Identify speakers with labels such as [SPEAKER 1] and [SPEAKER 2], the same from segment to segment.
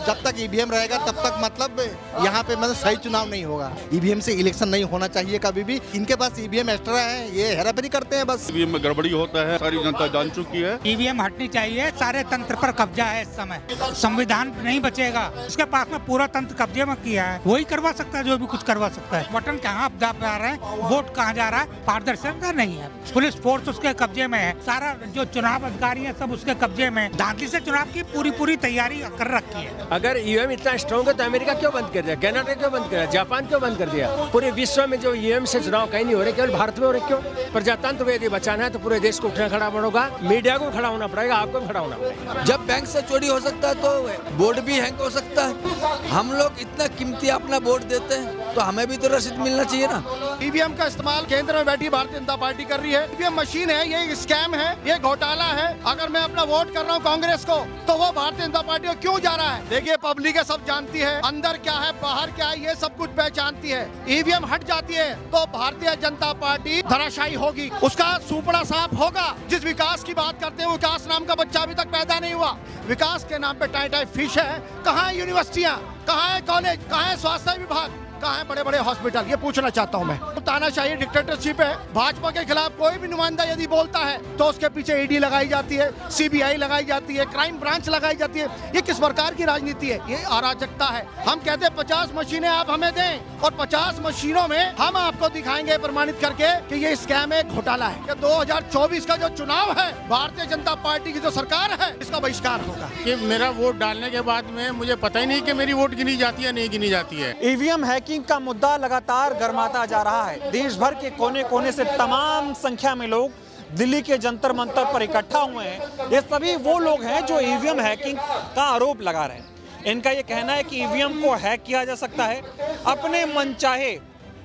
[SPEAKER 1] जब तक ईवीएम रहेगा तब तक मतलब यहाँ पे मतलब सही चुनाव नहीं होगा। ईवीएम से इलेक्शन नहीं होना चाहिए कभी भी। इनके पास ईवीएम एक्स्ट्रा है, ये हेराफेरी करते हैं बस।
[SPEAKER 2] ईवीएम में गड़बड़ी होता है, सारी जनता जान चुकी है।
[SPEAKER 3] ईवीएम हटनी चाहिए, सारे तंत्र पर कब्जा है इस समय, संविधान नहीं बचेगा। उसके पास में पूरा तंत्र कब्जे में किया है, वही करवा सकता है जो भी कुछ करवा सकता है। बटन कहाँ जा रहे हैं, वोट कहाँ जा रहा है, पारदर्शिता नहीं है। पुलिस फोर्स उसके कब्जे में है, सारा जो चुनाव अधिकारी है सब उसके कब्जे में। धांधली से चुनाव की पूरी तैयारी कर रखी है।
[SPEAKER 4] अगर ईवीएम इतना स्ट्रॉन्ग है तो अमेरिका क्यों बंद कर दिया, कनाडा क्यों बंद कर दिया, जापान क्यों बंद कर दिया? पूरे विश्व में जो ईवीएम से चुनाव कहीं नहीं हो रहे, केवल भारत में हो रहे। क्यों? प्रजातंत्र को यदि बचाना है तो पूरे देश को उठना खड़ा होगा, मीडिया को खड़ा होना पड़ेगा, आपको खड़ा होना पड़ेगा।
[SPEAKER 5] जब बैंक से चोरी हो सकता है तो बोर्ड भी हैंग हो सकता है। हम लोग इतना कीमती अपना वोट देते हैं तो हमें भी तो रसीद मिलना चाहिए ना।
[SPEAKER 6] ईवीएम का इस्तेमाल केंद्र में बैठी भारतीय जनता पार्टी कर रही है। ईवीएम मशीन है, ये स्कैम है, ये घोटाला है। अगर मैं अपना वोट कर रहा हूँ कांग्रेस को तो वो भारतीय जनता पार्टी को क्यों जा रहा है? देखिए पब्लिक है, सब जानती है अंदर क्या है बाहर क्या है, ये सब कुछ पहचानती है। ईवीएम हट जाती है तो भारतीय जनता पार्टी धराशायी होगी, उसका सुपड़ा साफ होगा। जिस विकास की बात करते हैं, विकास नाम का बच्चा अभी तक पैदा नहीं हुआ। विकास के नाम पे टाई टाई फिश है। कहाँ है यूनिवर्सिटियाँ, कहाँ है कॉलेज, कहाँ है स्वास्थ्य विभाग, कहाँ है बड़े बड़े हॉस्पिटल? ये पूछना चाहता हूँ मैं। तो तानाशाही डिक्टेटरशिप है। भाजपा के खिलाफ कोई भी नुमाइंदा यदि बोलता है तो उसके पीछे ईडी लगाई जाती है, सीबीआई लगाई जाती है, क्राइम ब्रांच लगाई जाती है। ये किस प्रकार की राजनीति है? ये अराजकता है। हम कहते हैं 50 मशीनें आप हमें दें और 50 मशीनों में हम आपको दिखाएंगे प्रमाणित करके कि ये स्कैम है, घोटाला है। 2024 का जो चुनाव है, भारतीय जनता पार्टी की जो सरकार है, इसका बहिष्कार होगा।
[SPEAKER 7] कि मेरा वोट डालने के बाद में मुझे पता ही नहीं कि मेरी वोट गिनी जाती है नहीं गिनी जाती है।
[SPEAKER 8] ईवीएम हैकिंग का मुद्दा लगातार गर्माता जा रहा है। देश भर के कोने कोने से तमाम संख्या में लोग दिल्ली के जंतर मंतर पर इकट्ठा हुए हैं। ये सभी वो लोग हैं जो ईवीएम हैकिंग का आरोप लगा रहे हैं। इनका ये कहना है कि ईवीएम को हैक किया जा सकता है, अपने मनचाहे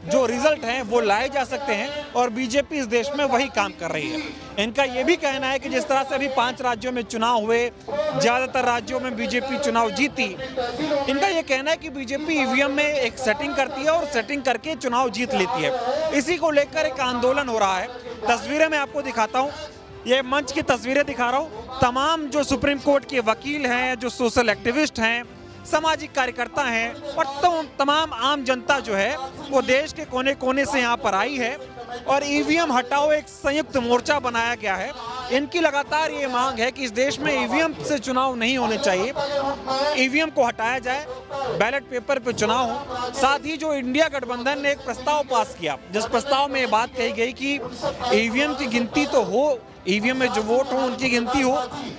[SPEAKER 8] जो रिजल्ट हैं वो लाए जा सकते हैं और बीजेपी इस देश में वही काम कर रही है। इनका ये भी कहना है कि जिस तरह से अभी 5 राज्यों में चुनाव हुए, ज़्यादातर राज्यों में बीजेपी चुनाव जीती। इनका ये कहना है कि बीजेपी ईवीएम में एक सेटिंग करती है और सेटिंग करके चुनाव जीत लेती है। इसी को लेकर एक आंदोलन हो रहा है। तस्वीरें मैं आपको दिखाता हूँ, ये मंच की तस्वीरें दिखा रहा हूँ। तमाम जो सुप्रीम कोर्ट के वकील हैं, जो सोशल एक्टिविस्ट हैं, सामाजिक कार्यकर्ता हैं और तमाम आम जनता जो है वो देश के कोने कोने से यहाँ पर आई है और ईवीएम हटाओ एक संयुक्त मोर्चा बनाया गया है। इनकी लगातार ये मांग है कि इस देश में ईवीएम से चुनाव नहीं होने चाहिए, ईवीएम को हटाया जाए, बैलेट पेपर पे चुनाव हो। साथ ही जो इंडिया गठबंधन ने एक प्रस्ताव पास किया, जिस प्रस्ताव में ये बात कही गई कि ईवीएम की गिनती तो हो, ईवीएम में जो वोट हो उनकी गिनती हो,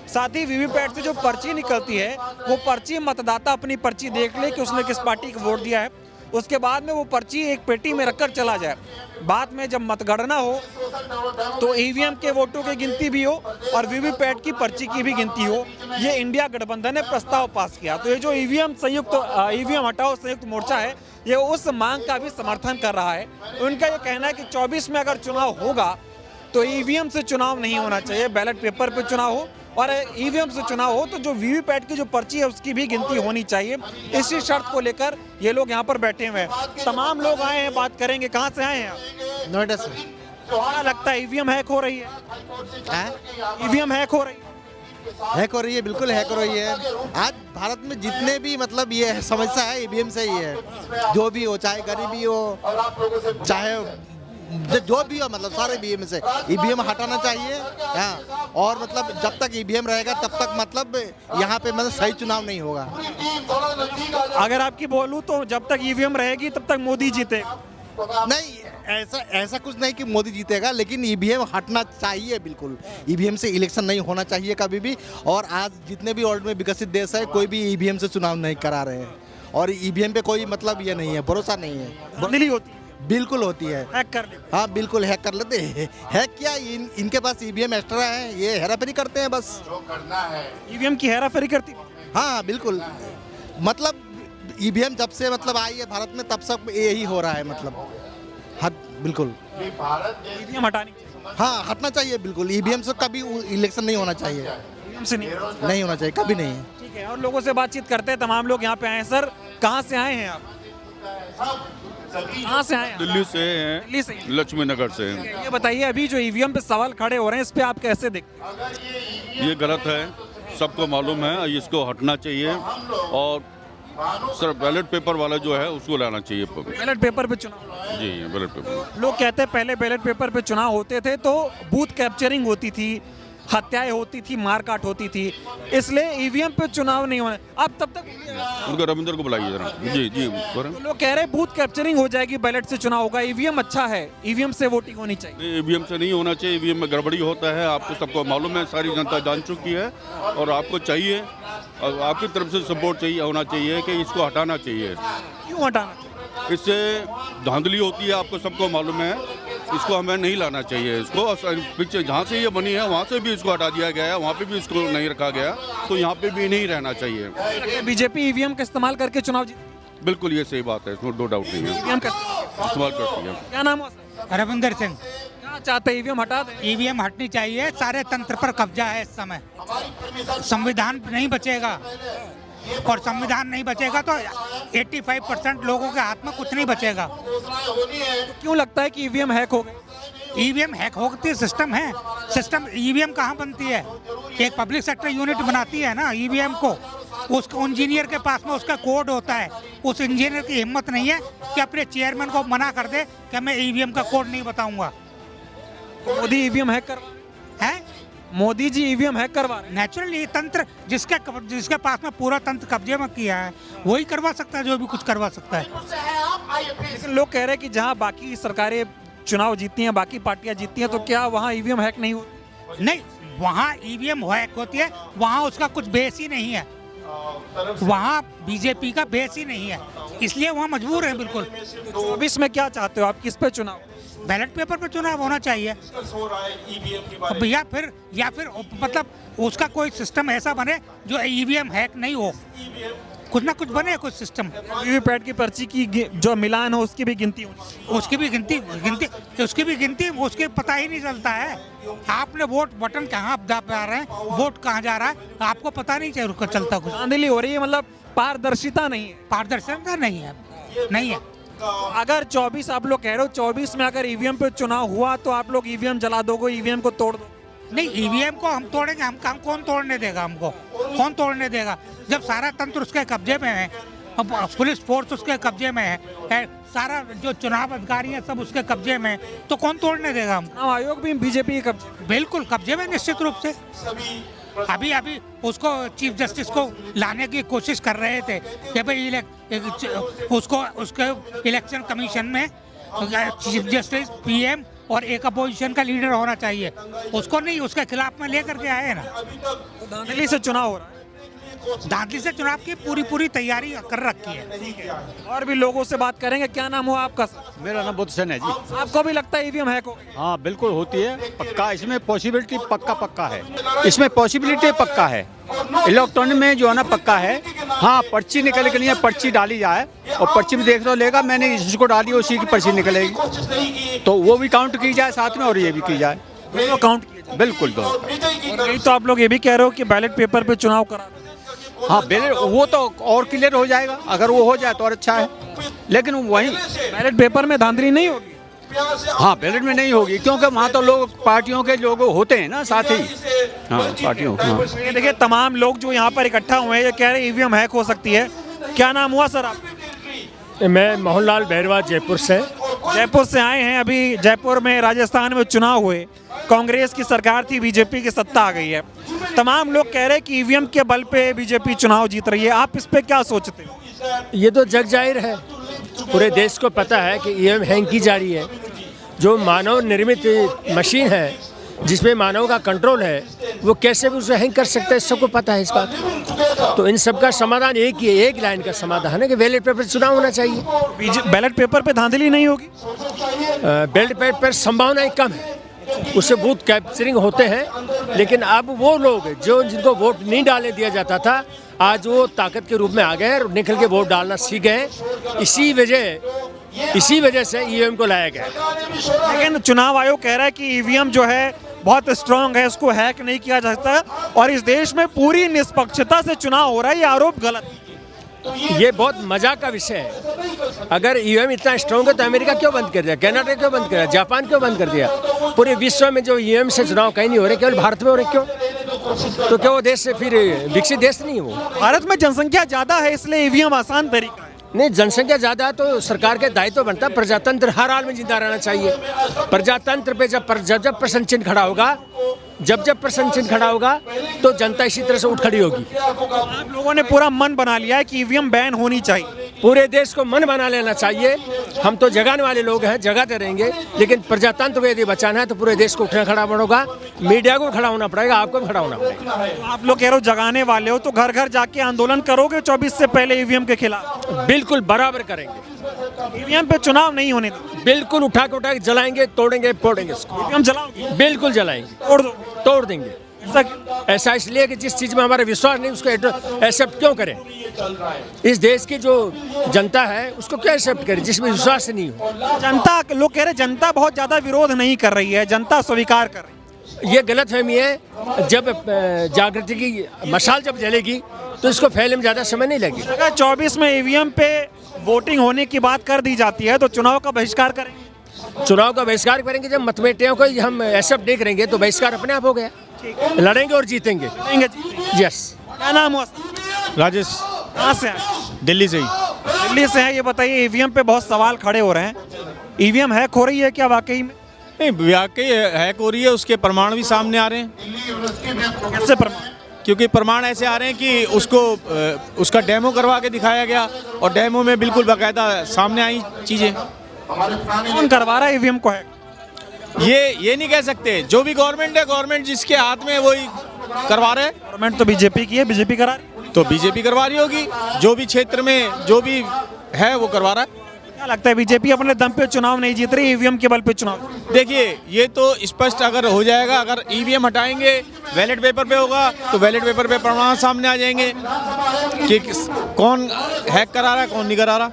[SPEAKER 8] साथ ही वीवीपैट से जो पर्ची निकलती है वो पर्ची मतदाता अपनी पर्ची देख ले कि उसने किस पार्टी को वोट दिया है, उसके बाद में वो पर्ची एक पेटी में रखकर चला जाए। बाद में जब मतगणना हो तो ईवीएम के वोटों की गिनती भी हो और वीवीपैट की पर्ची की भी गिनती हो। ये इंडिया गठबंधन ने प्रस्ताव पास किया। तो ये जो ईवीएम हटाओ संयुक्त मोर्चा है, ये उस मांग का भी समर्थन कर रहा है। उनका ये कहना है कि 24 में अगर चुनाव होगा तो ईवीएम से चुनाव नहीं होना चाहिए, बैलेट पेपर पे चुनाव हो और ईवीएम से चुनाव हो तो जो वीवीपैट की जो पर्ची है उसकी भी गिनती होनी चाहिए। इसी शर्त को लेकर ये लोग यहाँ पर बैठे हुए हैं। तमाम लोग आए हैं, बात करेंगे। कहाँ से आए हैं आप?
[SPEAKER 1] नोएडा से।
[SPEAKER 8] क्या लगता है ईवीएम हैक हो रही है? ईवीएम हैक हो रही है?
[SPEAKER 1] हैक हो रही है, बिल्कुल हैक हो रही है। आज भारत में जितने भी मतलब ये समस्या है ईवीएम से ही है। जो भी हो, चाहे गरीबी हो, चाहे जो भी हो, मतलब सारे ईवीएम से ईवीएम हटाना चाहिए। हाँ, और मतलब जब तक ईवीएम रहेगा तब तक मतलब यहाँ पे मतलब सही चुनाव नहीं होगा।
[SPEAKER 8] अगर आपकी बोलूँ तो जब तक ईवीएम रहेगी तब तक मोदी जीतेगा।
[SPEAKER 1] नहीं, ऐसा कुछ नहीं कि मोदी जीतेगा, लेकिन ईवीएम हटना चाहिए बिल्कुल। ईवीएम से इलेक्शन नहीं होना चाहिए कभी भी। और आज जितने भी वर्ल्ड में विकसित देश है, कोई भी ईवीएम से चुनाव नहीं करा रहे हैं और ईवीएम पे कोई मतलब ये नहीं है, भरोसा नहीं है।
[SPEAKER 8] बदली होती है,
[SPEAKER 1] बिल्कुल होती है,
[SPEAKER 8] हैक कर लेते।
[SPEAKER 1] हाँ बिल्कुल हैक कर लेते हैं। हैक क्या, इनके पास ईवीएम एक्स्ट्रा है, ये हेराफेरी करते हैं बस। जो करना है
[SPEAKER 8] ईवीएम की हेराफेरी करती।
[SPEAKER 1] हाँ बिल्कुल, मतलब ईवीएम जब से मतलब आई है भारत में तब सब यही हो रहा है, मतलब हद बिल्कुल।
[SPEAKER 8] ईवीएम हटानी,
[SPEAKER 1] हाँ हटना चाहिए बिल्कुल। ईवीएम से कभी इलेक्शन नहीं होना चाहिए,
[SPEAKER 8] ईवीएम से
[SPEAKER 1] नहीं होना चाहिए, कभी नहीं।
[SPEAKER 8] ठीक है, और लोगों से बातचीत करते हैं। तमाम लोग यहाँ पे आए हैं। सर, कहाँ से आए हैं आप? कहाँ से आए हैं?
[SPEAKER 2] दिल्ली से हैं।
[SPEAKER 8] दिल्ली से।
[SPEAKER 2] लक्ष्मी नगर से हैं।
[SPEAKER 8] ये बताइए, अभी जो ईवीएम पे सवाल खड़े हो रहे हैं, इस पे आप कैसे देखते हैं?
[SPEAKER 2] ये गलत है, सबको मालूम है, इसको हटना चाहिए और सर बैलेट पेपर वाला जो है उसको लाना चाहिए।
[SPEAKER 8] बैलेट पेपर पे चुनाव,
[SPEAKER 2] जी बैलेट पेपर।
[SPEAKER 8] लोग कहते हैं पहले बैलेट पेपर पे चुनाव होते थे तो बूथ कैप्चरिंग होती थी, हत्याएं होती थी, मारकाट होती थी, इसलिए ईवीएम पे चुनाव नहीं होना। अब तब तक
[SPEAKER 2] उनका रविंदर को बुलाइए जरा। जी जी
[SPEAKER 8] तो लोग कह रहे हैं बूथ कैप्चरिंग हो जाएगी, बैलेट से चुनाव होगा, ईवीएम अच्छा है, ईवीएम से वोटिंग होनी चाहिए।
[SPEAKER 2] ईवीएम से नहीं होना चाहिए, ईवीएम में गड़बड़ी होता है, आपको सबको मालूम है, सारी जनता जान चुकी है और आपको चाहिए और आपकी तरफ से सपोर्ट चाहिए होना चाहिए कि इसको हटाना चाहिए।
[SPEAKER 8] क्यों हटाना?
[SPEAKER 2] इससे धांधली होती है, आपको सबको मालूम है, इसको हमें नहीं लाना चाहिए। इसको पीछे जहाँ से ये बनी है वहाँ से भी इसको हटा दिया गया है, वहाँ पे भी इसको नहीं रखा गया, तो यहाँ पे भी नहीं रहना चाहिए।
[SPEAKER 8] बीजेपी ईवीएम का इस्तेमाल करके चुनाव जीत,
[SPEAKER 2] बिल्कुल ये सही बात है, इसमें नो डाउट नहीं है,
[SPEAKER 8] ईवीएम का
[SPEAKER 2] इस्तेमाल करती है।
[SPEAKER 8] क्या नाम है?
[SPEAKER 3] रविंदर सिंह।
[SPEAKER 8] क्या चाहते हैं, ईवीएम हटा दें?
[SPEAKER 3] ईवीएम हटनी चाहिए, सारे तंत्र पर कब्जा है इस समय, संविधान नहीं बचेगा और संविधान नहीं बचेगा तो 85% लोगों के हाथ में कुछ नहीं बचेगा।
[SPEAKER 8] क्यों लगता है कि ईवीएम हैक हो गए?
[SPEAKER 3] ईवीएम हैक होती सिस्टम है, सिस्टम ईवीएम कहाँ बनती है? एक पब्लिक सेक्टर यूनिट बनाती है ना ईवीएम को, उसको इंजीनियर के पास में उसका कोड होता है, उस इंजीनियर की हिम्मत नहीं है कि अपने चेयरमैन को मना कर दे कि मैं ईवीएम का कोड नहीं बताऊंगा।
[SPEAKER 8] मोदी ईवीएम हैक करवा
[SPEAKER 3] है
[SPEAKER 8] मोदी जी ईवीएम हैक करवा रहे हैं।
[SPEAKER 3] नेचुरली तंत्र जिसके पास में पूरा तंत्र कब्जे में किया है वही करवा सकता है, जो भी कुछ करवा सकता है।
[SPEAKER 8] लेकिन लोग कह रहे हैं कि जहां बाकी सरकारें चुनाव जीतती हैं, बाकी पार्टियां जीतती हैं, तो क्या वहां ईवीएम हैक नहीं होती?
[SPEAKER 3] नहीं, वहाँ ईवीएम हैक होती है, वहाँ उसका कुछ बेस ही नहीं है, वहाँ बीजेपी का बेस ही नहीं है, इसलिए वहाँ मजबूर है बिल्कुल।
[SPEAKER 8] 24 में क्या चाहते हो आप, किस पे चुनाव?
[SPEAKER 3] बैलेट पेपर पर चुनाव होना चाहिए या फिर मतलब उसका कोई सिस्टम ऐसा बने जो ईवीएम हैक नहीं हो, कुछ ना कुछ बने, कुछ सिस्टम।
[SPEAKER 8] वीवीपैट की पर्ची की जो मिलान हो उसकी भी गिनती हो,
[SPEAKER 3] उसकी भी गिनती उसके पता ही नहीं चलता है। आपने वोट बटन कहाँ दबा रहे हैं, वोट कहाँ जा रहा है, आपको पता नहीं चलता कुछ।
[SPEAKER 8] धांधली हो रही है, मतलब पारदर्शिता नहीं है।
[SPEAKER 3] पारदर्शिता नहीं है।
[SPEAKER 8] अगर 24 आप लोग कह रहे हो 24 में अगर ईवीएम पे चुनाव हुआ तो आप लोग ईवीएम जला दोगे, ईवीएम को तोड़ दो?
[SPEAKER 3] नहीं, ईवीएम को हम तोड़ेंगे, हम कौन तोड़ने देगा हमको? कौन तोड़ने देगा जब सारा तंत्र उसके कब्जे में है, अब पुलिस फोर्स उसके कब्जे में है, सारा जो चुनाव अधिकारी है सब उसके कब्जे में, तो कौन तोड़ने देगा हमको?
[SPEAKER 8] चुनाव आयोग भी बीजेपी के कब्जे?
[SPEAKER 3] बिल्कुल कब्जे में, निश्चित रूप से। अभी उसको चीफ जस्टिस को लाने की कोशिश कर रहे थे कि भाई उसके इलेक्शन कमीशन में चीफ जस्टिस, पीएम और एक अपोजिशन का लीडर होना चाहिए, उसको नहीं, उसके खिलाफ में लेकर के आए ना।
[SPEAKER 8] धांधली से चुनाव हो रहा है,
[SPEAKER 3] धांधली से चुनाव की पूरी तैयारी कर रखी है।
[SPEAKER 8] और भी लोगों से बात करेंगे। क्या नाम हुआ आपका?
[SPEAKER 9] मेरा नाम बुद्धसेन है जी।
[SPEAKER 8] आपको भी लगता है ईवीएम हैक हो?
[SPEAKER 9] हाँ बिल्कुल होती है, पक्का इसमें पॉसिबिलिटी पक्का है, इसमें पॉसिबिलिटी पक्का है, इलेक्ट्रॉनिक में जो है ना पक्का है। हाँ पर्ची निकल के लिए पर्ची डाली जाए और पर्ची में देख लो लेगा, मैंने जिसको डाली उसी की पर्ची निकलेगी, तो वो भी काउंट की जाए साथ में और ये भी की जाए,
[SPEAKER 8] दोनों काउंट किए जाए।
[SPEAKER 9] बिल्कुल दो।
[SPEAKER 8] नहीं तो आप लोग ये भी कह रहे हो कि बैलेट पेपर पे चुनाव करा?
[SPEAKER 9] हाँ वो तो और क्लियर हो जाएगा, अगर वो हो जाए तो और अच्छा है, लेकिन वहीं
[SPEAKER 8] बैलेट पेपर में धांधली नहीं होगी?
[SPEAKER 9] हाँ बैलेट में नहीं होगी, क्योंकि वहाँ तो लोग पार्टियों के लोग होते हैं ना साथ ही। हाँ पार्टियों। हाँ
[SPEAKER 8] ये देखिए तमाम लोग जो यहाँ पर इकट्ठा हुए हैं ये कह रहे हैं ईवीएम हैक हो सकती है। क्या नाम हुआ सर आप?
[SPEAKER 4] मैं मोहनलाल बहरवा जयपुर से।
[SPEAKER 8] जयपुर से आए हैं। अभी जयपुर में राजस्थान में चुनाव हुए, कांग्रेस की सरकार थी, बीजेपी की सत्ता आ गई है। तमाम लोग कह रहे हैं कि ईवीएम के बल पे बीजेपी चुनाव जीत रही है, आप इस पे क्या सोचते हैं?
[SPEAKER 4] ये तो जग जाहिर है, पूरे देश को पता है कि ईवीएम हैंग की जा रही है। जो मानव निर्मित मशीन है जिसमें मानव का कंट्रोल है, वो कैसे भी उसे हैंग कर सकता है, सबको पता है इस बात। तो इन सब का समाधान एक ही है, एक लाइन का समाधान है कि बैलेट पेपर चुनाव होना चाहिए।
[SPEAKER 8] बैलेट पेपर पे धांधली नहीं होगी?
[SPEAKER 4] बैलेट पेपर पर संभावनाएं कम है, उससे बूथ कैप्चरिंग होते हैं, लेकिन अब वो लोग जो जिनको वोट नहीं डालने दिया जाता था, आज वो ताकत के रूप में आ गए और निकल के वोट डालना सीख गए। इसी वजह से ईवीएम को लाया गया।
[SPEAKER 8] लेकिन चुनाव आयोग कह रहा है कि ईवीएम जो है बहुत स्ट्रांग है, उसको हैक नहीं किया जा सकता और इस देश में पूरी निष्पक्षता से चुनाव हो रहा है। ये आरोप गलत है।
[SPEAKER 4] ये बहुत मजाक का विषय है। अगर ईवीएम इतना स्ट्रांग है तो अमेरिका क्यों बंद कर दिया, कनाडा क्यों बंद कर दिया, जापान क्यों बंद कर दिया? पूरे विश्व में जो ईवीएम से चुनाव कहीं नहीं हो रहे, केवल भारत में हो रहे, क्यों? तो क्या वो देश से फिर विकसित देश नहीं है वो?
[SPEAKER 8] भारत में जनसंख्या ज्यादा है इसलिए ईवीएम आसान तरीका है।
[SPEAKER 4] नहीं, जनसंख्या ज्यादा है तो सरकार के दायित्व बनता है, प्रजातंत्र हर हाल में जिंदा रहना चाहिए। प्रजातंत्र पे जब प्रश्न चिन्ह खड़ा होगा, जब प्रश्न चिन्ह खड़ा होगा तो जनता इसी तरह से उठ खड़ी होगी।
[SPEAKER 8] आप लोगों ने पूरा मन बना लिया है कि ईवीएम बैन होनी चाहिए।
[SPEAKER 4] पूरे देश को मन बना लेना चाहिए। हम तो जगाने वाले लोग हैं, जगाते रहेंगे, लेकिन प्रजातंत्र को यदि बचाना है तो पूरे देश को उठना खड़ा होगा। मीडिया को खड़ा होना पड़ेगा, आपको भी खड़ा होना पड़ेगा।
[SPEAKER 8] आप लोग कह रहे हो जगाने वाले हो, तो घर घर जाके आंदोलन करोगे 24 से पहले ईवीएम के खिलाफ?
[SPEAKER 4] बिल्कुल बराबर करेंगे।
[SPEAKER 8] ईवीएम पे चुनाव नहीं होने दो।
[SPEAKER 4] बिल्कुल उठा के जलाएंगे, तोड़ेंगे, फोड़ेंगे इसको।
[SPEAKER 8] ईवीएम जलाओगे?
[SPEAKER 4] बिल्कुल जलाएंगे,
[SPEAKER 8] तोड़ दो।
[SPEAKER 4] तोड़ देंगे। ऐसा इसलिए कि जिस चीज में हमारा विश्वास नहीं उसको एक्सेप्ट क्यों करें? इस देश की जो जनता है उसको क्यों एक्सेप्ट करें जिसमें विश्वास नहीं हो?
[SPEAKER 8] जनता, लोग कह रहे जनता बहुत ज्यादा विरोध नहीं कर रही है, जनता स्वीकार कर रही है।
[SPEAKER 4] ये गलतफहमी है। जब जागृति की मशाल जब जलेगी तो इसको फैलने में ज्यादा समय नहीं लगेगा।
[SPEAKER 8] अगर 24 में ईवीएम पे वोटिंग होने की बात कर दी जाती है तो चुनाव का बहिष्कार करेंगे?
[SPEAKER 4] चुनाव का बहिष्कार करेंगे। जब मतपेटियों को हम एक्सेप्ट नहीं करेंगे तो बहिष्कार अपने आप हो गया। लड़ेंगे और जीतेंगे। यस।
[SPEAKER 8] क्या नाम हुआ?
[SPEAKER 10] राजेश।
[SPEAKER 8] कहाँ से आए?
[SPEAKER 10] दिल्ली से ही।
[SPEAKER 8] दिल्ली से है। ये बताइए, ईवीएम पे बहुत सवाल खड़े हो रहे हैं। ईवीएम हैक हो रही है क्या वाकई में?
[SPEAKER 10] नहीं, वाकई हैक हो रही है, उसके प्रमाण भी सामने आ रहे हैं।
[SPEAKER 8] कैसे प्रमाण?
[SPEAKER 10] क्योंकि प्रमाण ऐसे आ रहे हैं कि उसको उसका डेमो करवा के दिखाया गया और डेमो में बिल्कुल बाकायदा सामने आई चीज़ें।
[SPEAKER 8] कौन करवा रहा है ईवीएम को हैक?
[SPEAKER 10] ये नहीं कह सकते। जो भी गवर्नमेंट है, गवर्नमेंट जिसके हाथ में है वही करवा रहे हैं।
[SPEAKER 8] गवर्नमेंट तो बीजेपी की है, बीजेपी करा रही है।
[SPEAKER 10] तो बीजेपी करवा रही होगी। जो भी क्षेत्र में जो भी है वो करवा रहा है।
[SPEAKER 8] क्या लगता है बीजेपी अपने दम पे चुनाव नहीं जीत रही, ईवीएम के बल पे चुनाव?
[SPEAKER 10] देखिए, ये तो स्पष्ट अगर हो जाएगा, अगर ईवीएम हटाएंगे, बैलेट पेपर पे होगा तो बैलेट पेपर पे प्रमाण सामने आ जाएंगे कि कौन हैक करा रहा है, कौन नहीं करा रहा।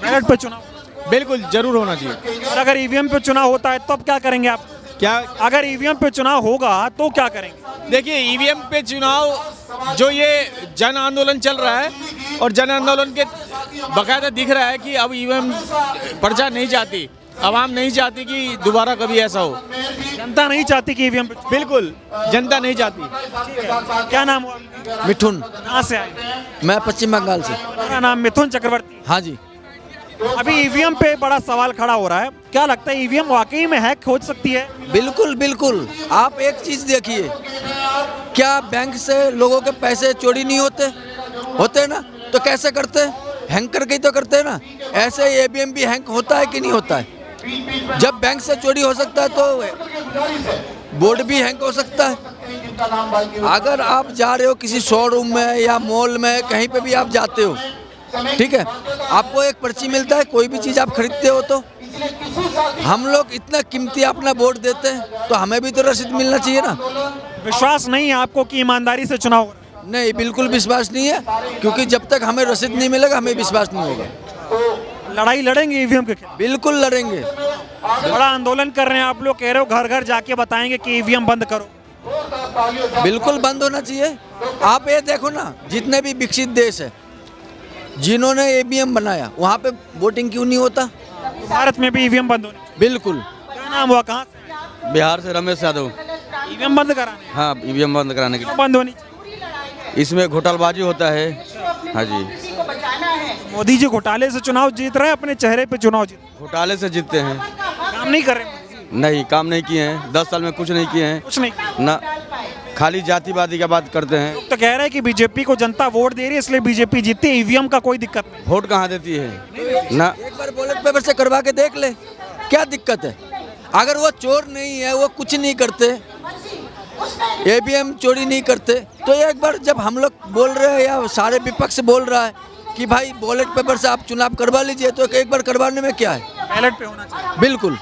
[SPEAKER 8] बैलेट पे चुनाव
[SPEAKER 10] बिल्कुल जरूर होना चाहिए।
[SPEAKER 8] और अगर ईवीएम पे चुनाव होता है तब क्या करेंगे आप?
[SPEAKER 10] क्या
[SPEAKER 8] अगर ईवीएम पे चुनाव होगा तो क्या करेंगे?
[SPEAKER 10] देखिए, ईवीएम पे चुनाव जो ये जन आंदोलन चल रहा है और जन आंदोलन के बाकायदा दिख रहा है कि अब ईवीएम प्रजा नहीं चाहती, आवाम नहीं चाहती कि दोबारा कभी ऐसा हो।
[SPEAKER 8] जनता नहीं चाहती कि ईवीएम पे?
[SPEAKER 10] बिल्कुल, जनता नहीं चाहती।
[SPEAKER 8] क्या नाम हुआ?
[SPEAKER 5] मिठुन।
[SPEAKER 8] कहाँ से आए?
[SPEAKER 5] मैं पश्चिम बंगाल से।
[SPEAKER 8] मेरा नाम मिथुन चक्रवर्ती।
[SPEAKER 5] हाँ जी।
[SPEAKER 8] अभी ईवीएम पे बड़ा सवाल खड़ा हो रहा है, क्या लगता है ईवीएम वाकई में हैक हो सकती है?
[SPEAKER 5] बिल्कुल बिल्कुल। आप एक चीज देखिए, क्या बैंक से लोगों के पैसे चोरी नहीं होते ना? तो कैसे करते हैं? हैंग करके ही तो करते हैं ना। ऐसे ईवीएम भी हैंग होता है कि नहीं होता है? जब बैंक से चोरी हो सकता है तो बोर्ड भी हैंग हो सकता है। अगर आप जा रहे हो किसी शोरूम में या मॉल में, कहीं पे भी आप जाते हो, ठीक है, आपको एक पर्ची मिलता है, कोई भी चीज़ आप खरीदते हो तो हम लोग इतना कीमती अपना वोट देते हैं तो हमें भी तो रसीद मिलना चाहिए ना।
[SPEAKER 8] विश्वास नहीं है आपको कि ईमानदारी से चुनाव हो रहा है?
[SPEAKER 5] नहीं, बिल्कुल विश्वास नहीं है, क्योंकि जब तक हमें रसीद नहीं मिलेगा हमें विश्वास नहीं होगा।
[SPEAKER 8] लड़ाई लड़ेंगे ईवीएम के खिलाफ?
[SPEAKER 5] बिल्कुल लड़ेंगे।
[SPEAKER 8] बड़ा आंदोलन कर रहे हैं आप लोग, कह रहे हो घर घर जाके बताएंगे कि ईवीएम बंद करो।
[SPEAKER 5] बिल्कुल बंद होना चाहिए। आप ये देखो ना, जितने भी विकसित देश है जिन्होंने ईवीएम बनाया, वहाँ पे वोटिंग क्यों नहीं होता?
[SPEAKER 8] भारत में भी ईवीएम बंद होनी चाहिए।
[SPEAKER 5] बिल्कुल।
[SPEAKER 8] क्या नाम हुआ? कहाँ से?
[SPEAKER 11] बिहार से रमेश यादव।
[SPEAKER 8] ईवीएम बंद कराने?
[SPEAKER 11] हाँ, ईवीएम बंद कराने के
[SPEAKER 8] क्यों बंद होनी चाहिए?
[SPEAKER 11] इसमें घोटालबाजी होता है। हाँ जी।
[SPEAKER 8] मोदी जी घोटाले से चुनाव जीत रहे हैं, अपने चेहरे पे चुनाव जीत।
[SPEAKER 11] घोटाले से जीतते हैं।
[SPEAKER 8] काम नहीं कर रहे?
[SPEAKER 11] नहीं, काम नहीं किए हैं। 10 साल में कुछ नहीं किए हैं।
[SPEAKER 8] कुछ नहीं
[SPEAKER 11] ना, खाली जातिवादी का बात करते हैं।
[SPEAKER 8] तो कह रहे हैं कि बीजेपी को जनता वोट दे रही है इसलिए बीजेपी जीतती है, ईवीएम का कोई दिक्कत नहीं।
[SPEAKER 11] वोट कहाँ देती है ना।
[SPEAKER 5] एक बार बैलेट पेपर से करवा के देख ले, क्या दिक्कत है? अगर वो चोर नहीं है, वो कुछ नहीं करते, ईवीएम चोरी नहीं करते, तो एक बार जब हम लोग बोल रहे हैं या सारे विपक्ष बोल रहा है कि भाई बैलेट पेपर से आप चुनाव करवा लीजिए, तो एक बार करवाने में क्या है?
[SPEAKER 8] बैलेट पे होना चाहिए।
[SPEAKER 5] बिल्कुल।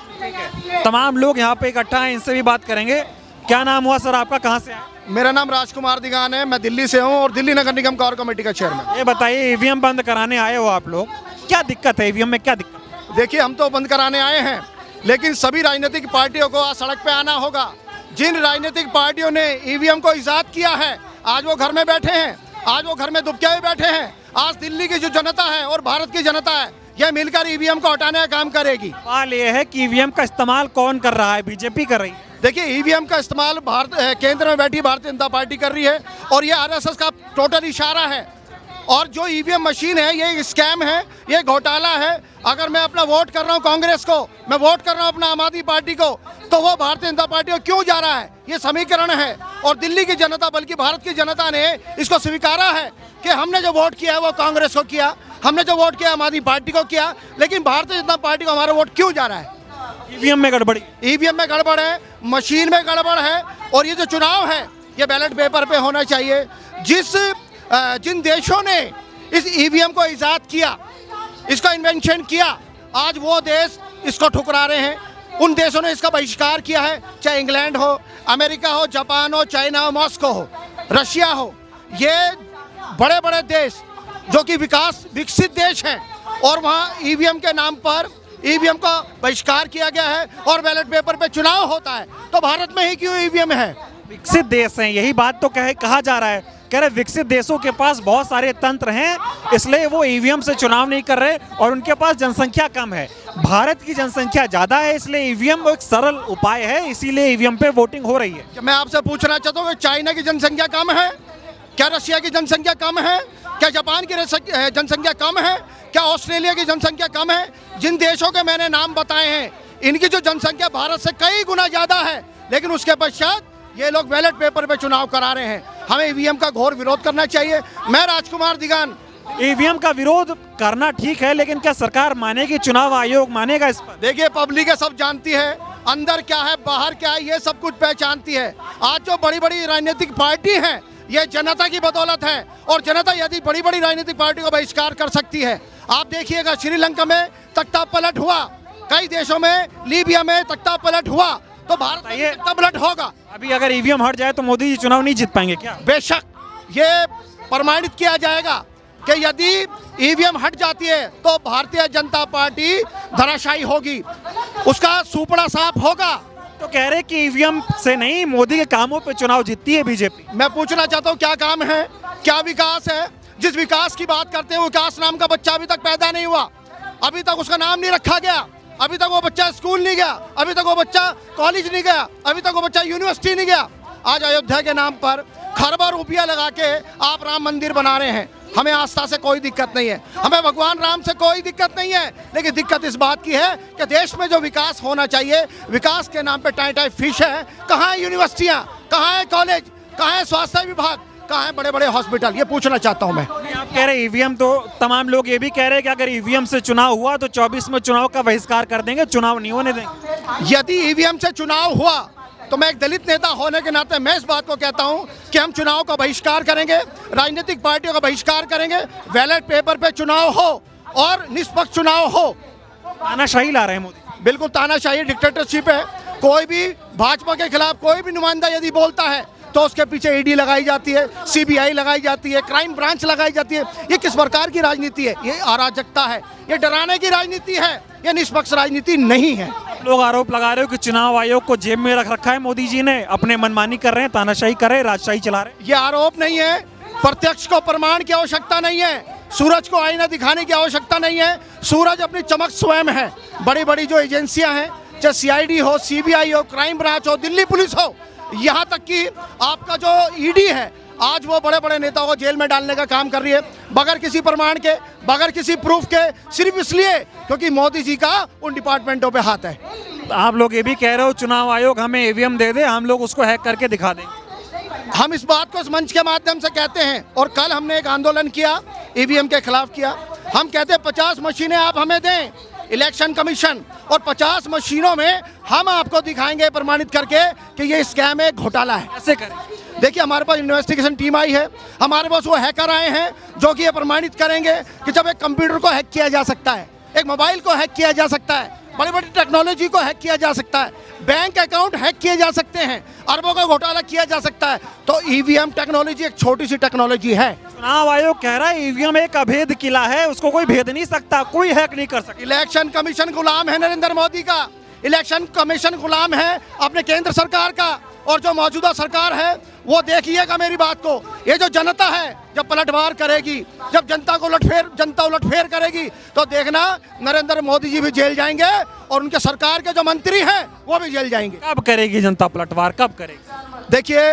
[SPEAKER 8] तमाम लोग यहाँ पे इकट्ठा हैं, इनसे भी बात करेंगे। क्या नाम हुआ सर आपका? कहाँ से आए?
[SPEAKER 6] मेरा नाम राजकुमार दिगान है, मैं दिल्ली से हूँ और दिल्ली नगर निगम कोर कमेटी का चेयरमैन।
[SPEAKER 8] ये बताइए, ईवीएम बंद कराने आए हो आप लोग, क्या दिक्कत है ईवीएम में? क्या दिक्कत?
[SPEAKER 6] देखिए, हम तो बंद कराने आए हैं, लेकिन सभी राजनीतिक पार्टियों को आज सड़क पे आना होगा। जिन राजनीतिक पार्टियों ने ईवीएम को इजाद किया है, आज वो घर में बैठे हैं, आज वो घर में दुबके हुए बैठे हैं। आज दिल्ली की जो जनता है और भारत की जनता है, यह मिलकर ईवीएम को हटाने का काम करेगी।
[SPEAKER 8] सवाल ये है कि ईवीएम का इस्तेमाल कौन कर रहा है? बीजेपी कर रही है।
[SPEAKER 6] देखिए ईवीएम का इस्तेमाल केंद्र में बैठी भारतीय जनता पार्टी कर रही है और ये आरएसएस का टोटल इशारा है। और जो ईवीएम मशीन है ये स्कैम है, ये घोटाला है। अगर मैं अपना वोट कर रहा हूँ कांग्रेस को, मैं वोट कर रहा हूँ अपना आम आदमी पार्टी को, तो वो भारतीय जनता पार्टी को क्यों जा रहा है, ये समीकरण है। और दिल्ली की जनता बल्कि भारत की जनता ने इसको स्वीकारा है कि हमने जो वोट किया है वो कांग्रेस को किया, हमने जो वोट किया आम आदमी पार्टी को किया, लेकिन भारतीय जनता पार्टी को हमारा वोट क्यों जा रहा है।
[SPEAKER 8] ईवीएम में गड़बड़ी,
[SPEAKER 6] ईवीएम में गड़बड़ है, मशीन में गड़बड़ है। और ये जो चुनाव है ये बैलेट पेपर पे होना चाहिए। जिन देशों ने इस ईवीएम को ईजाद किया, इसका इन्वेंशन किया, आज वो देश इसको ठुकरा रहे हैं। उन देशों ने इसका बहिष्कार किया है, चाहे इंग्लैंड हो, अमेरिका हो, जापान हो, चाइना हो, मॉस्को हो, रशिया हो। ये बड़े बड़े देश जो कि विकसित देश हैं और वहाँ ईवीएम के नाम पर ईवीएम का बहिष्कार किया गया है और बैलेट पेपर पे चुनाव होता है। तो भारत में ही क्यों ईवीएम है?
[SPEAKER 8] विकसित देश हैं, यही बात तो कहा जा रहा है। कह रहे विकसित देशों के पास बहुत सारे तंत्र हैं, इसलिए वो ईवीएम से चुनाव नहीं कर रहे और उनके पास जनसंख्या कम है। भारत की जनसंख्या ज़्यादा है, इसलिए ईवीएम एक सरल उपाय है, इसीलिए ईवीएम पे वोटिंग हो रही है।
[SPEAKER 6] मैं आपसे पूछना चाहता हूँ कि चाइना की जनसंख्या कम है क्या? रशिया की जनसंख्या कम है क्या? जापान की जनसंख्या कम है क्या? ऑस्ट्रेलिया की जनसंख्या कम है? जिन देशों के मैंने नाम बताए हैं इनकी जो जनसंख्या भारत से कई गुना ज़्यादा है, लेकिन उसके पश्चात ये लोग बैलेट पेपर पे चुनाव करा रहे हैं। हमें ईवीएम का घोर विरोध करना चाहिए। मैं राजकुमार दिगान।
[SPEAKER 8] ईवीएम का विरोध करना ठीक है, लेकिन क्या सरकार मानेगी, चुनाव आयोग मानेगा इस पर?
[SPEAKER 6] देखिए पब्लिक है, सब जानती है अंदर क्या है बाहर क्या है, ये सब कुछ पहचानती है। आज जो बड़ी बड़ी राजनीतिक पार्टी हैं ये जनता की बदौलत है और जनता यदि बड़ी बड़ी राजनीतिक पार्टी को बहिष्कार कर सकती है। आप देखिएगा श्रीलंका में तख्ता पलट हुआ, कई देशों में, लीबिया में तख्ता पलट हुआ, तो भारत में तख्ता पलट होगा।
[SPEAKER 8] अभी अगर ईवीएम हट जाए तो मोदी जी चुनाव नहीं जीत पाएंगे क्या?
[SPEAKER 6] बेशक ये प्रमाणित किया जाएगा कि यदि ईवीएम हट जाती है तो भारतीय जनता पार्टी धराशायी होगी, उसका सुपड़ा साफ होगा।
[SPEAKER 8] तो कह रहे कि ईवीएम से नहीं, मोदी के कामों पे चुनाव जीतती है बीजेपी।
[SPEAKER 6] मैं पूछना चाहता हूँ क्या काम है, क्या विकास है? जिस विकास की बात करते हैं विकास नाम का बच्चा अभी तक पैदा नहीं हुआ, अभी तक उसका नाम नहीं रखा गया, अभी तक वो बच्चा स्कूल नहीं गया, अभी तक वो बच्चा कॉलेज नहीं गया, अभी तक वो बच्चा यूनिवर्सिटी नहीं गया। आज अयोध्या के नाम पर खरबों रुपया लगा के आप राम मंदिर बना रहे हैं। हमें आस्था से कोई दिक्कत नहीं है, हमें भगवान राम से कोई दिक्कत नहीं है, लेकिन दिक्कत इस बात की है कि देश में जो विकास होना चाहिए, विकास के नाम पे टाई टाई फिश है। कहाँ है यूनिवर्सिटियाँ, कहाँ है कॉलेज, कहाँ है स्वास्थ्य विभाग, कहाँ है बड़े बड़े हॉस्पिटल, ये पूछना चाहता हूँ मैं।
[SPEAKER 8] आप कह रहे ईवीएम, तो तमाम लोग ये भी कह रहे हैं कि अगर ईवीएम से चुनाव हुआ तो 24 में चुनाव का बहिष्कार कर देंगे, चुनाव नहीं होने देंगे।
[SPEAKER 6] यदि ईवीएम से चुनाव हुआ तो मैं एक दलित नेता होने के नाते मैं इस बात को कहता हूं कि हम चुनाव का बहिष्कार करेंगे, राजनीतिक पार्टियों का बहिष्कार करेंगे, बैलेट पेपर पे चुनाव हो और निष्पक्ष चुनाव हो।
[SPEAKER 8] तानाशाही ला रहे हैं मोदी।
[SPEAKER 6] बिल्कुल तानाशाही, डिक्टेटरशिप है। कोई भी भाजपा के खिलाफ कोई भी नुमाइंदा यदि बोलता है तो उसके पीछे ईडी लगाई जाती है, सीबीआई लगाई जाती है, क्राइम ब्रांच लगाई जाती है। ये किस प्रकार की राजनीति है? ये अराजकता है, ये डराने की राजनीति है, ये निष्पक्ष राजनीति नहीं है।
[SPEAKER 8] लोग आरोप लगा रहे हो कि चुनाव आयोग को जेब में रख रखा है मोदी जी ने, अपने मनमानी कर रहे हैं, तानाशाही कर रहे हैं, राजशाही चला रहे हैं।
[SPEAKER 6] ये आरोप नहीं है, प्रत्यक्ष को प्रमाण की आवश्यकता नहीं है, सूरज को आईना दिखाने की आवश्यकता नहीं है। सूरज अपनी चमक स्वयं है। बड़ी बड़ी जो एजेंसियां हैं, चाहे सीआईडी हो, सीबीआई हो, क्राइम ब्रांच हो, दिल्ली पुलिस हो, यहाँ तक कि आपका जो ईडी है, आज वो बड़े बड़े नेताओं को जेल में डालने का काम कर रही है बगैर किसी प्रमाण के, बगैर किसी प्रूफ के, सिर्फ इसलिए क्योंकि मोदी जी का उन डिपार्टमेंटों पे हाथ है।
[SPEAKER 8] आप लोग ये भी कह रहे हो चुनाव आयोग हमें ईवीएम दे दे, हम लोग उसको हैक करके दिखा देंगे।
[SPEAKER 6] हम इस बात को इस मंच के माध्यम से कहते हैं और कल हमने एक आंदोलन किया, ईवीएम के खिलाफ किया। हम कहते हैं 50 मशीनें आप हमें दें, इलेक्शन कमीशन, और 50 मशीनों में हम आपको दिखाएंगे प्रमाणित करके कि ये स्कैम है, घोटाला है।
[SPEAKER 8] कैसे करें?
[SPEAKER 6] देखिए हमारे पास इन्वेस्टिगेशन टीम आई है, हमारे पास वो हैकर आए हैं जो कि ये प्रमाणित करेंगे कि जब एक कंप्यूटर को हैक किया जा सकता है, एक मोबाइल को हैक किया जा सकता है, बड़ी बड़ी टेक्नोलॉजी को हैक किया जा सकता है, बैंक अकाउंट हैक किए जा सकते हैं, अरबों का घोटाला किया जा सकता है, तो ईवीएम टेक्नोलॉजी एक छोटी सी टेक्नोलॉजी है।
[SPEAKER 8] चुनाव आयोग कह रहा है ईवीएम एक अभेद किला है, उसको कोई भेद नहीं सकता, कोई हैक नहीं कर सकता।
[SPEAKER 6] इलेक्शन कमीशन गुलाम है नरेंद्र मोदी का, इलेक्शन कमीशन गुलाम है अपने केंद्र सरकार का, और जो मौजूदा सरकार है वो देखिएगा मेरी बात को, ये जो जनता है जब पलटवार करेगी, जब जनता उलटफेर करेगी, तो देखना नरेंद्र मोदी जी भी जेल जाएंगे और उनके सरकार के जो मंत्री हैं वो भी जल जाएंगे।
[SPEAKER 8] कब करेगी जनता पलटवार, कब करेगी?
[SPEAKER 6] देखिए,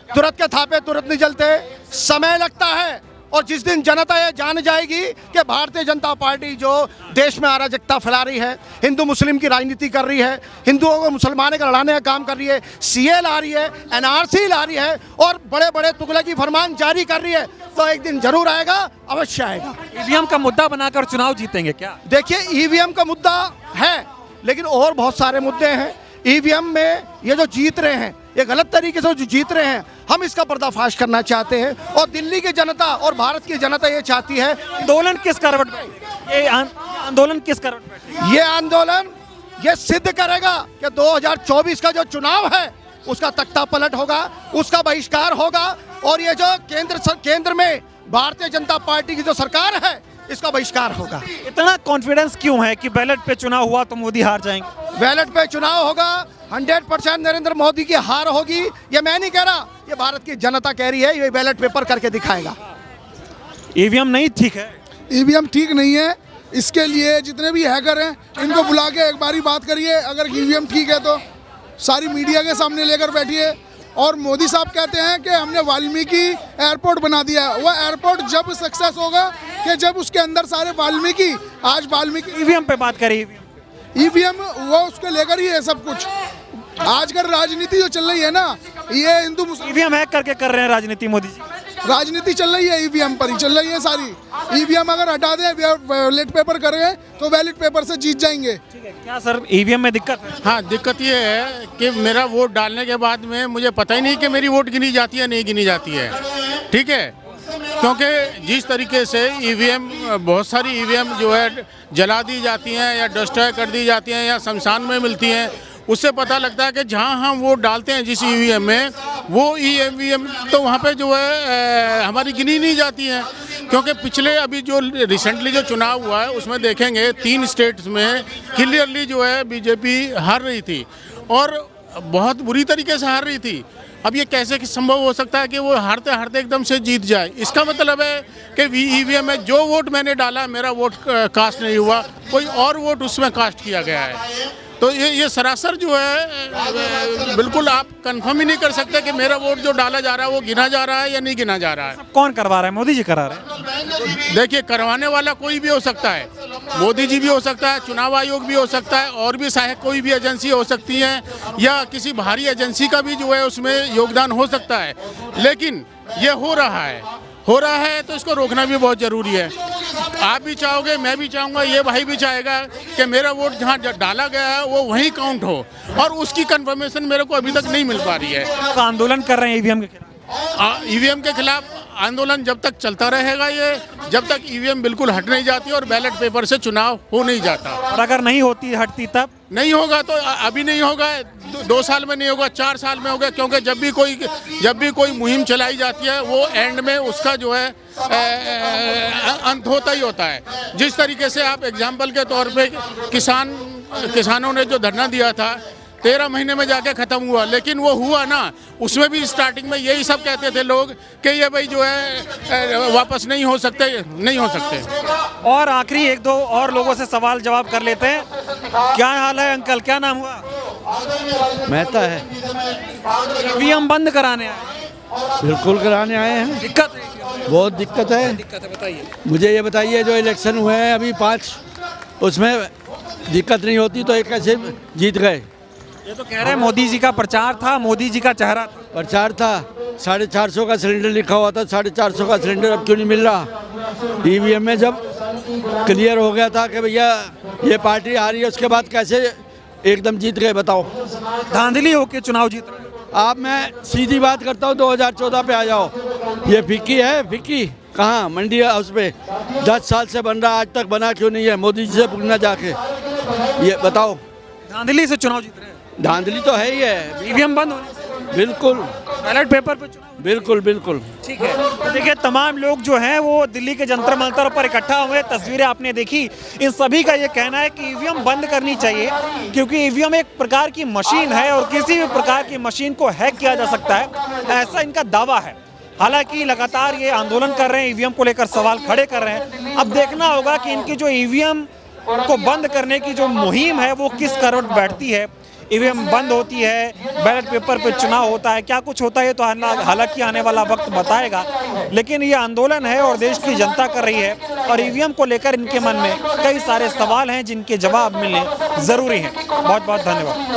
[SPEAKER 6] तुरंत के थापे तुरंत नहीं जलते, समय लगता है। और जिस दिन जनता ये जान जाएगी कि भारतीय जनता पार्टी जो देश में अराजकता फैला रही है, हिंदू मुस्लिम की राजनीति कर रही है, हिंदुओं को मुसलमानों का लड़ाने का काम कर रही है, सीए ला रही है, एनआरसी ला रही है और बड़े बड़े तुगलकी फरमान जारी कर रही है, तो एक दिन जरूर आएगा, अवश्य आएगा।
[SPEAKER 8] ईवीएम का मुद्दा बनाकर चुनाव जीतेंगे क्या?
[SPEAKER 6] देखिए, ईवीएम का मुद्दा है, लेकिन और बहुत सारे मुद्दे हैं। ईवीएम में ये जो जीत रहे हैं, ये गलत तरीके से जो जीत रहे हैं, हम इसका पर्दाफाश करना चाहते हैं। और दिल्ली की जनता और भारत की जनता ये चाहती है।
[SPEAKER 8] आंदोलन किस करवट पे, ये आंदोलन किस करवट पे?
[SPEAKER 6] ये आंदोलन ये सिद्ध करेगा कि 2024 का जो चुनाव है उसका तख्ता पलट होगा, उसका बहिष्कार होगा, और ये जो केंद्र में भारतीय जनता पार्टी की जो सरकार है इसका बहिष्कार होगा।
[SPEAKER 8] इतना कॉन्फिडेंस क्यों है कि बैलेट पे चुनाव हुआ तो मोदी हार जाएंगे?
[SPEAKER 6] बैलेट पे चुनाव होगा, 100% नरेंद्र मोदी की हार होगी। ये मैं नहीं कह रहा, ये भारत की जनता कह रही है, ये बैलेट पेपर करके दिखाएगा।
[SPEAKER 8] ईवीएम नहीं ठीक है,
[SPEAKER 12] ईवीएम ठीक नहीं है। इसके लिए जितने भी हैकर हैं इनको बुला के एक बारी बात करिए। अगर ईवीएम ठीक है तो सारी मीडिया के सामने लेकर बैठिए। और मोदी साहब कहते हैं कि हमने वाल्मीकि एयरपोर्ट बना दिया है। वो एयरपोर्ट जब सक्सेस होगा कि जब उसके अंदर सारे वाल्मीकि, आज वाल्मीकि
[SPEAKER 8] ईवीएम पे बात करिए।
[SPEAKER 12] ईवीएम वो उसको लेकर ही है सब कुछ। आजकल राजनीति जो चल रही है ना, ये हिंदू मुस्लिम
[SPEAKER 8] ईवीएम हैक करके कर रहे हैं राजनीति मोदी जी।
[SPEAKER 12] राजनीति चल रही है, ईवीएम पर ही चल रही है सारी। ईवीएम अगर हटा दें, बैलेट पेपर करें तो बैलेट पेपर से जीत जाएंगे।
[SPEAKER 8] क्या सर ईवीएम में दिक्कत है?
[SPEAKER 7] हाँ, दिक्कत ये है कि मेरा वोट डालने के बाद में मुझे पता ही नहीं कि मेरी वोट गिनी जाती है नहीं गिनी जाती है। ठीक है, क्योंकि जिस तरीके से ईवीएम, बहुत सारी ईवीएम जो है जला दी जाती हैं या डिस्ट्रॉय कर दी जाती हैं या शमशान में मिलती हैं, उससे पता लगता है कि जहां हम वोट डालते हैं जिस ईवीएम में, वो ईवीएम तो वहां पे जो है हमारी गिनी नहीं जाती है। क्योंकि पिछले अभी जो रिसेंटली जो चुनाव हुआ है उसमें देखेंगे 3 स्टेट्स में क्लियरली जो है बीजेपी हार रही थी और बहुत बुरी तरीके से हार रही थी। अब ये कैसे संभव हो सकता है कि वो हारते हारते एकदम से जीत जाए? इसका मतलब है कि ईवीएम में जो वोट मैंने डाला मेरा वोट कास्ट नहीं हुआ, कोई और वोट उसमें कास्ट किया गया है। तो ये सरासर जो है बिल्कुल आप कंफर्म ही नहीं कर सकते कि मेरा वोट जो डाला जा रहा है वो गिना जा रहा है या नहीं गिना जा रहा है।
[SPEAKER 8] कौन करवा रहा है? मोदी जी करा रहे हैं।
[SPEAKER 7] देखिए, करवाने वाला कोई भी हो सकता है, मोदी जी भी हो सकता है, चुनाव आयोग भी हो सकता है, और भी सहायक कोई भी एजेंसी हो सकती है, या किसी बाहरी एजेंसी का भी जो है उसमें योगदान हो सकता है। लेकिन ये हो रहा है तो इसको रोकना भी बहुत ज़रूरी है। आप भी चाहोगे, मैं भी चाहूँगा, ये भाई भी चाहेगा कि मेरा वोट जहाँ डाला गया है वो वहीं काउंट हो, और उसकी कंफर्मेशन मेरे को अभी तक नहीं मिल पा रही है।
[SPEAKER 8] तो आंदोलन कर रहे हैं ईवीएम के खिलाफ।
[SPEAKER 7] ईवीएम के खिलाफ आंदोलन जब तक चलता रहेगा, ये जब तक ईवीएम बिल्कुल हट नहीं जाती और बैलेट पेपर से चुनाव हो नहीं जाता।
[SPEAKER 8] और अगर नहीं होती हटती तब
[SPEAKER 7] नहीं होगा तो अभी नहीं होगा, 2 साल में नहीं होगा, 4 साल में होगा। क्योंकि जब भी कोई मुहिम चलाई जाती है वो एंड में उसका जो है अंत होता ही होता है। जिस तरीके से आप एग्जाम्पल के तौर पे किसानों ने जो धरना दिया था 13 महीने में जाके ख़त्म हुआ, लेकिन वो हुआ ना, उसमें भी स्टार्टिंग में यही सब कहते थे लोग कि ये भाई जो है वापस नहीं हो सकते।
[SPEAKER 8] और आखिरी 1-2 और लोगों से सवाल जवाब कर लेते हैं। क्या हाल है अंकल, क्या नाम हुआ?
[SPEAKER 13] मेहता है।
[SPEAKER 8] ईवीएम बंद कराने आए?
[SPEAKER 13] बिल्कुल कराने आए हैं।
[SPEAKER 8] दिक्कत है?
[SPEAKER 13] बहुत दिक्कत है।
[SPEAKER 8] बताइए।
[SPEAKER 13] मुझे ये बताइए, जो इलेक्शन हुए हैं अभी 5, उसमें दिक्कत नहीं होती तो ये कैसे जीत गए?
[SPEAKER 8] ये तो कह रहे हैं मोदी जी का प्रचार था, मोदी जी का चेहरा था।
[SPEAKER 13] प्रचार था, 450 का सिलेंडर लिखा हुआ था, 450 का सिलेंडर अब क्यों नहीं मिल रहा? ईवीएम में जब क्लियर हो गया था कि भैया ये पार्टी आ रही है, उसके बाद कैसे एकदम जीत गए बताओ?
[SPEAKER 8] धांधली होके चुनाव जीत रहे।
[SPEAKER 13] आप, मैं सीधी बात करता हूँ, 2014 पे आ जाओ। ये फिक्की है, फिक्की कहाँ? मंडी हाउस पे 10 साल से बन रहा, आज तक बना क्यों नहीं है? मोदी जी से पूछना जाके, ये बताओ।
[SPEAKER 8] धांधली से चुनाव जीत रहे हैं।
[SPEAKER 13] धांधली तो है ही है।
[SPEAKER 8] ईवीएम बंद होने,
[SPEAKER 13] बिल्कुल
[SPEAKER 8] बैलेट पेपर पे चुनाव।
[SPEAKER 13] बिल्कुल।
[SPEAKER 8] ठीक है, तो देखिए तमाम लोग जो हैं वो दिल्ली के जंतर मंतर पर इकट्ठा हुए, तस्वीरें आपने देखी। इन सभी का ये कहना है कि ईवीएम बंद करनी चाहिए, क्योंकि ईवीएम एक प्रकार की मशीन है और किसी भी प्रकार की मशीन को हैक किया जा सकता है, ऐसा इनका दावा है। हालांकि लगातार ये आंदोलन कर रहे हैं, ईवीएम को लेकर सवाल खड़े कर रहे हैं। अब देखना होगा कि इनकी जो ईवीएम को बंद करने की जो मुहिम है वो किस करवट बैठती है। ईवीएम बंद होती है, बैलेट पेपर पे चुनाव होता है, क्या कुछ होता है तो हालांकि आने वाला वक्त बताएगा, लेकिन ये आंदोलन है और देश की जनता कर रही है और ईवीएम को लेकर इनके मन में कई सारे सवाल हैं जिनके जवाब मिलने ज़रूरी हैं। बहुत बहुत धन्यवाद।